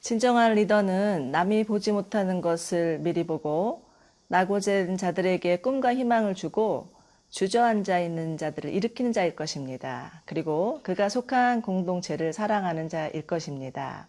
진정한 리더는 남이 보지 못하는 것을 미리 보고 낙오된 자들에게 꿈과 희망을 주고 주저앉아 있는 자들을 일으키는 자일 것입니다. 그리고 그가 속한 공동체를 사랑하는 자일 것입니다.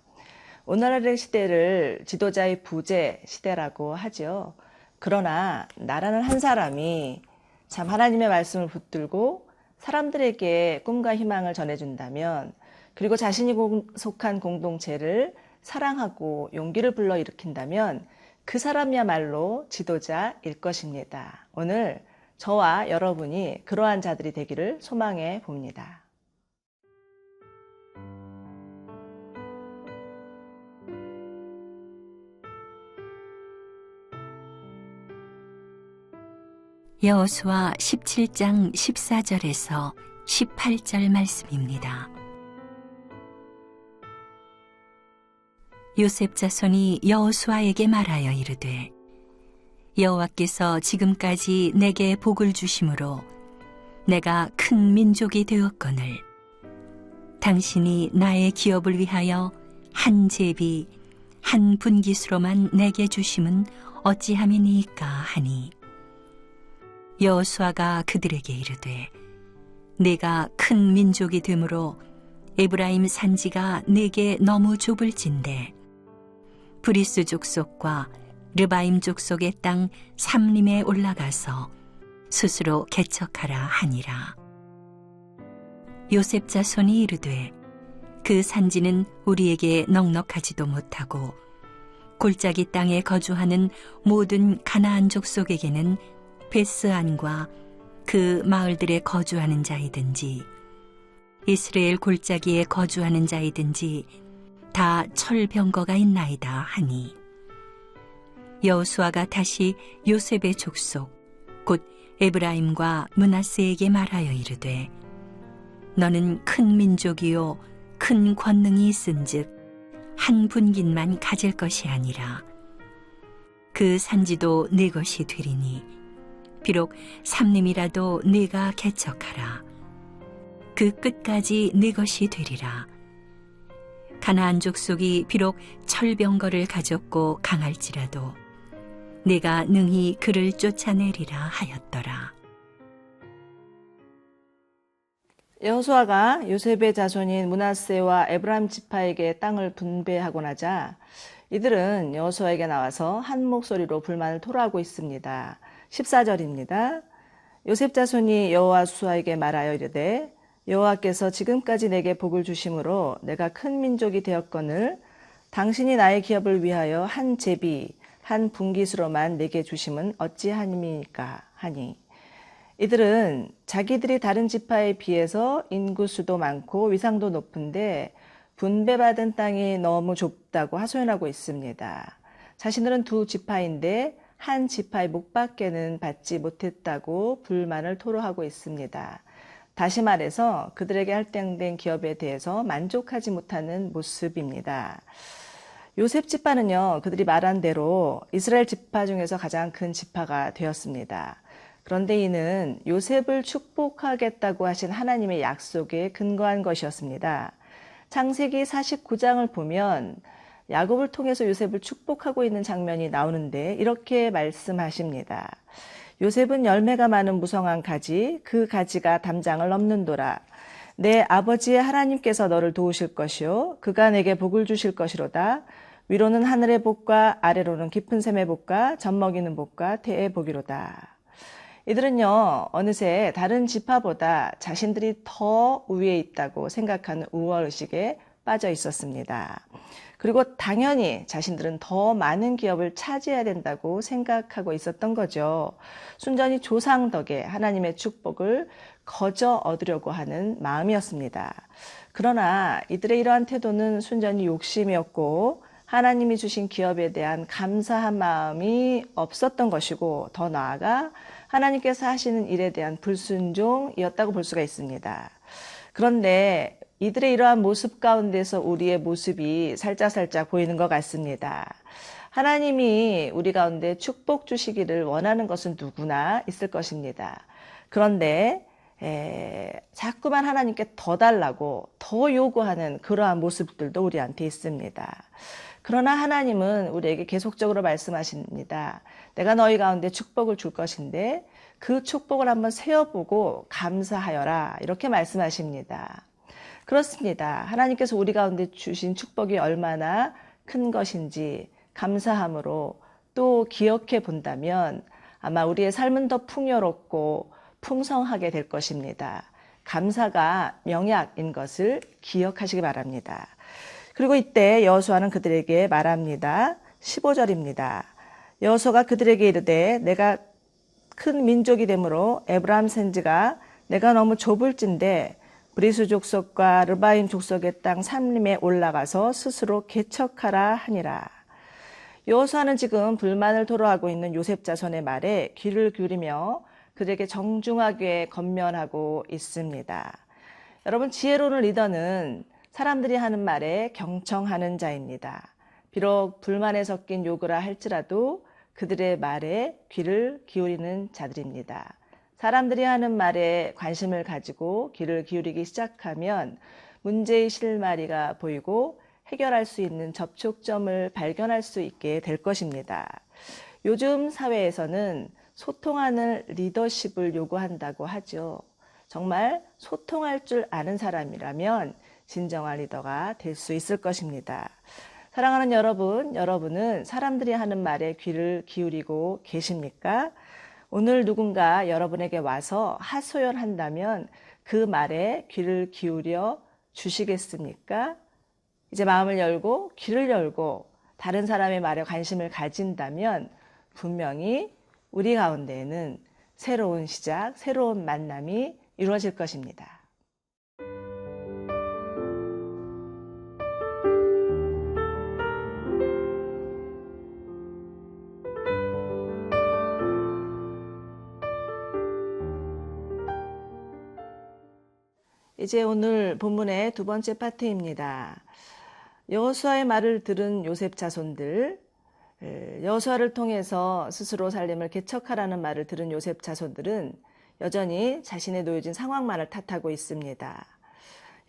오늘날의 시대를 지도자의 부재 시대라고 하죠. 그러나 나라는 한 사람이 참 하나님의 말씀을 붙들고 사람들에게 꿈과 희망을 전해준다면, 그리고 자신이 속한 공동체를 사랑하고 용기를 불러일으킨다면 그 사람이야말로 지도자일 것입니다. 오늘 저와 여러분이 그러한 자들이 되기를 소망해 봅니다. 여호수아 17장 14절에서 18절 말씀입니다. 요셉 자손이 여호수아에게 말하여 이르되, 여호와께서 지금까지 내게 복을 주심으로 내가 큰 민족이 되었거늘 당신이 나의 기업을 위하여 한 제비 한 분깃으로만 내게 주심은 어찌함이니까 하니, 여호수아가 그들에게 이르되, 내가 큰 민족이 되므로 에브라임 산지가 내게 너무 좁을진대 브리스 족속과 르바임 족속의 땅 삼림에 올라가서 스스로 개척하라 하니라. 요셉 자손이 이르되, 그 산지는 우리에게 넉넉하지도 못하고 골짜기 땅에 거주하는 모든 가나안 족속에게는 베스안과 그 마을들에 거주하는 자이든지 이스라엘 골짜기에 거주하는 자이든지 다 철병거가 있나이다 하니, 여호수아가 다시 요셉의 족속 곧 에브라임과 므낫세에게 말하여 이르되, 너는 큰 민족이요 큰 권능이 있은즉 한 분깃만 가질 것이 아니라 그 산지도 네 것이 되리니, 비록 삼림이라도 네가 개척하라. 그 끝까지 네 것이 되리라. 가나안 족속이 비록 철병거를 가졌고 강할지라도 네가 능히 그를 쫓아내리라 하였더라. 여호수아가 요셉의 자손인 므낫세와 에브라임 지파에게 땅을 분배하고 나자 이들은 여호수아에게 나와서 한 목소리로 불만을 토로하고 있습니다. 14절입니다. 요셉 자손이 여호수아에게 말하여 이르되, 여호와께서 지금까지 내게 복을 주심으로 내가 큰 민족이 되었거늘 당신이 나의 기업을 위하여 한 제비 한 분깃으로만 내게 주심은 어찌함이니까 하니, 이들은 자기들이 다른 지파에 비해서 인구수도 많고 위상도 높은데 분배받은 땅이 너무 좁다고 하소연하고 있습니다. 자신들은 두 지파인데 한 지파의 몫밖에는 받지 못했다고 불만을 토로하고 있습니다. 다시 말해서 그들에게 할당된 기업에 대해서 만족하지 못하는 모습입니다. 요셉 지파는요, 그들이 말한 대로 이스라엘 지파 중에서 가장 큰 지파가 되었습니다. 그런데 이는 요셉을 축복하겠다고 하신 하나님의 약속에 근거한 것이었습니다. 창세기 49장을 보면 야곱을 통해서 요셉을 축복하고 있는 장면이 나오는데 이렇게 말씀하십니다. 요셉은 열매가 많은 무성한 가지, 그 가지가 담장을 넘는도라. 내 아버지의 하나님께서 너를 도우실 것이요 그가 내게 복을 주실 것이로다. 위로는 하늘의 복과 아래로는 깊은 샘의 복과 젖먹이는 복과 태의 복이로다. 이들은요, 어느새 다른 지파보다 자신들이 더 위에 있다고 생각하는 우월의식에 빠져 있었습니다. 그리고 당연히 자신들은 더 많은 기업을 차지해야 된다고 생각하고 있었던 거죠. 순전히 조상 덕에 하나님의 축복을 거저 얻으려고 하는 마음이었습니다. 그러나 이들의 이러한 태도는 순전히 욕심이었고 하나님이 주신 기업에 대한 감사한 마음이 없었던 것이고, 더 나아가 하나님께서 하시는 일에 대한 불순종이었다고 볼 수가 있습니다. 그런데 이들의 이러한 모습 가운데서 우리의 모습이 살짝살짝 보이는 것 같습니다. 하나님이 우리 가운데 축복 주시기를 원하는 것은 누구나 있을 것입니다. 그런데 자꾸만 하나님께 더 달라고 더 요구하는 그러한 모습들도 우리한테 있습니다. 그러나 하나님은 우리에게 계속적으로 말씀하십니다. 내가 너희 가운데 축복을 줄 것인데 그 축복을 한번 세어보고 감사하여라. 이렇게 말씀하십니다. 그렇습니다. 하나님께서 우리 가운데 주신 축복이 얼마나 큰 것인지 감사함으로 또 기억해 본다면 아마 우리의 삶은 더 풍요롭고 풍성하게 될 것입니다. 감사가 명약인 것을 기억하시기 바랍니다. 그리고 이때 여호수아는 그들에게 말합니다. 15절입니다. 여호수아가 그들에게 이르되 내가 큰 민족이 되므로 에브라임 산지가 내가 너무 좁을진데 브리스 족속과 르바임 족속의 땅 산림에 올라가서 스스로 개척하라 하니라. 여호수아는 지금 불만을 토로하고 있는 요셉 자손의 말에 귀를 기울이며 그들에게 정중하게 권면하고 있습니다. 여러분, 지혜로운 리더는 사람들이 하는 말에 경청하는 자입니다. 비록 불만에 섞인 요구라 할지라도 그들의 말에 귀를 기울이는 자들입니다. 사람들이 하는 말에 관심을 가지고 귀를 기울이기 시작하면 문제의 실마리가 보이고 해결할 수 있는 접촉점을 발견할 수 있게 될 것입니다. 요즘 사회에서는 소통하는 리더십을 요구한다고 하죠. 정말 소통할 줄 아는 사람이라면 진정한 리더가 될 수 있을 것입니다. 사랑하는 여러분, 여러분은 사람들이 하는 말에 귀를 기울이고 계십니까? 오늘 누군가 여러분에게 와서 하소연한다면 그 말에 귀를 기울여 주시겠습니까? 이제 마음을 열고 귀를 열고 다른 사람의 말에 관심을 가진다면 분명히 우리 가운데에는 새로운 시작, 새로운 만남이 이루어질 것입니다. 이제 오늘 본문의 두 번째 파트입니다. 여호수아의 말을 들은 요셉 자손들, 여호수아를 통해서 스스로 살림을 개척하라는 말을 들은 요셉 자손들은 여전히 자신의 놓여진 상황만을 탓하고 있습니다.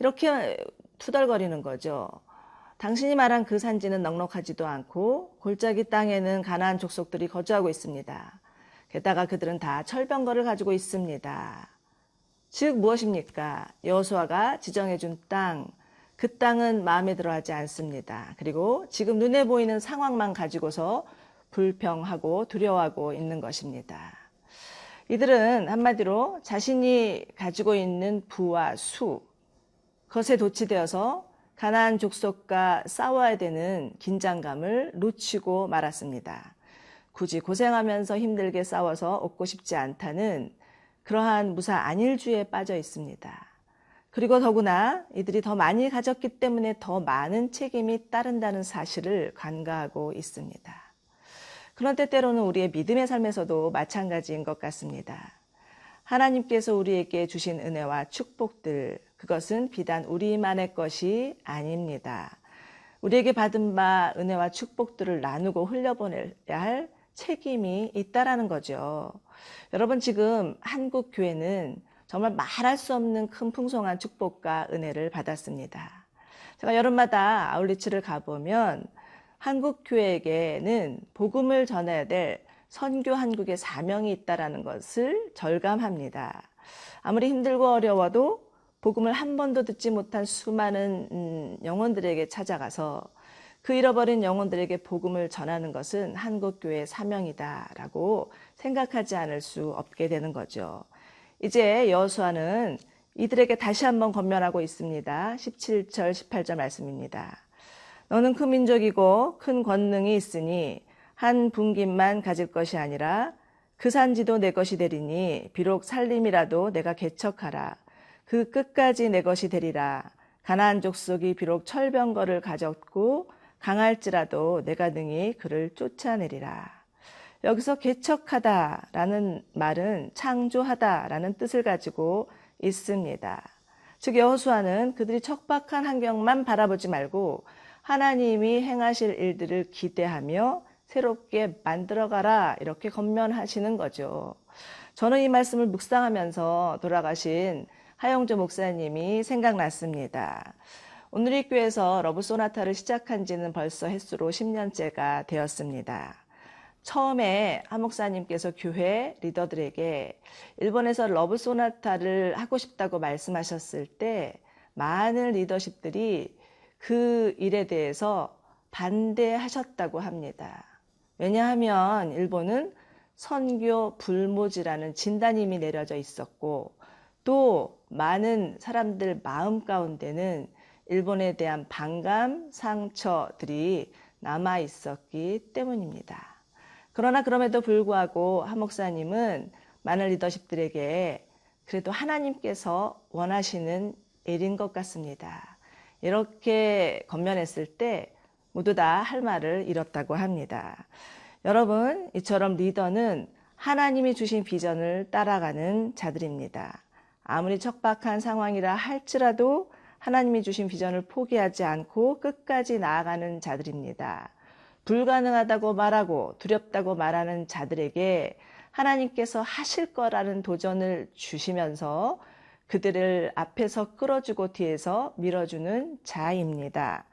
이렇게 투덜거리는 거죠. 당신이 말한 그 산지는 넉넉하지도 않고 골짜기 땅에는 가나안 족속들이 거주하고 있습니다. 게다가 그들은 다 철병거를 가지고 있습니다. 즉 무엇입니까? 여호수아가 지정해준 땅, 그 땅은 마음에 들어하지 않습니다. 그리고 지금 눈에 보이는 상황만 가지고서 불평하고 두려워하고 있는 것입니다. 이들은 한마디로 자신이 가지고 있는 부와 수, 그것에 도취되어서 가나안 족속과 싸워야 되는 긴장감을 놓치고 말았습니다. 굳이 고생하면서 힘들게 싸워서 얻고 싶지 않다는 그러한 무사 안일주의에 빠져 있습니다. 그리고 더구나 이들이 더 많이 가졌기 때문에 더 많은 책임이 따른다는 사실을 간과하고 있습니다. 그런데 때로는 우리의 믿음의 삶에서도 마찬가지인 것 같습니다. 하나님께서 우리에게 주신 은혜와 축복들, 그것은 비단 우리만의 것이 아닙니다. 우리에게 받은 바 은혜와 축복들을 나누고 흘려보내야 할 책임이 있다라는 거죠. 여러분, 지금 한국 교회는 정말 말할 수 없는 큰 풍성한 축복과 은혜를 받았습니다. 제가 여름마다 아울리치를 가보면 한국 교회에게는 복음을 전해야 될 선교 한국의 사명이 있다라는 것을 절감합니다. 아무리 힘들고 어려워도 복음을 한 번도 듣지 못한 수많은 영혼들에게 찾아가서 그 잃어버린 영혼들에게 복음을 전하는 것은 한국교회의 사명이다라고 생각하지 않을 수 없게 되는 거죠. 이제 여호수아는 이들에게 다시 한번 권면하고 있습니다. 17절, 18절 말씀입니다. 너는 큰 민족이고 큰 권능이 있으니 한 분깃만 가질 것이 아니라 그 산지도 내 것이 되리니 비록 살림이라도 내가 개척하라. 그 끝까지 내 것이 되리라. 가나안 족속이 비록 철병거를 가졌고 강할지라도 내가 능히 그를 쫓아내리라. 여기서 개척하다라는 말은 창조하다라는 뜻을 가지고 있습니다. 즉 여호수아는 그들이 척박한 환경만 바라보지 말고 하나님이 행하실 일들을 기대하며 새롭게 만들어가라 이렇게 권면하시는 거죠. 저는 이 말씀을 묵상하면서 돌아가신 하영조 목사님이 생각났습니다. 오늘 이 교회에서 러브 소나타를 시작한 지는 벌써 햇수로 10년째가 되었습니다. 처음에 한 목사님께서 교회 리더들에게 일본에서 러브 소나타를 하고 싶다고 말씀하셨을 때 많은 리더십들이 그 일에 대해서 반대하셨다고 합니다. 왜냐하면 일본은 선교 불모지라는 진단이 이미 내려져 있었고 또 많은 사람들 마음 가운데는 일본에 대한 반감, 상처들이 남아 있었기 때문입니다. 그러나 그럼에도 불구하고 한 목사님은 많은 리더십들에게 그래도 하나님께서 원하시는 일인 것 같습니다. 이렇게 권면했을 때 모두 다 할 말을 잃었다고 합니다. 여러분, 이처럼 리더는 하나님이 주신 비전을 따라가는 자들입니다. 아무리 척박한 상황이라 할지라도 하나님이 주신 비전을 포기하지 않고 끝까지 나아가는 자들입니다. 불가능하다고 말하고 두렵다고 말하는 자들에게 하나님께서 하실 거라는 도전을 주시면서 그들을 앞에서 끌어주고 뒤에서 밀어주는 자입니다.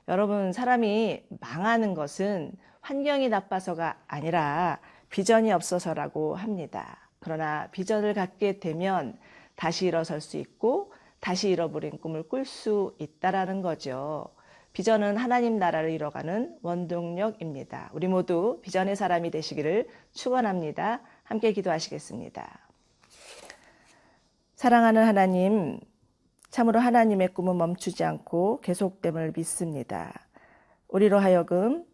여러분, 사람이 망하는 것은 환경이 나빠서가 아니라 비전이 없어서라고 합니다. 그러나 비전을 갖게 되면 다시 일어설 수 있고 다시 잃어버린 꿈을 꿀 수 있다라는 거죠. 비전은 하나님 나라를 이뤄가는 원동력입니다. 우리 모두 비전의 사람이 되시기를 축원합니다. 함께 기도하시겠습니다. 사랑하는 하나님, 참으로 하나님의 꿈은 멈추지 않고 계속됨을 믿습니다. 우리로 하여금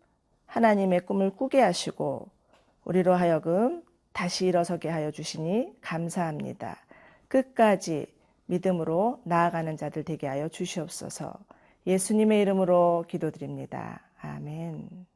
하나님의 꿈을 꾸게 하시고 우리로 하여금 다시 일어서게 하여 주시니 감사합니다. 끝까지 믿음으로 나아가는 자들 되게 하여 주시옵소서. 예수님의 이름으로 기도드립니다. 아멘.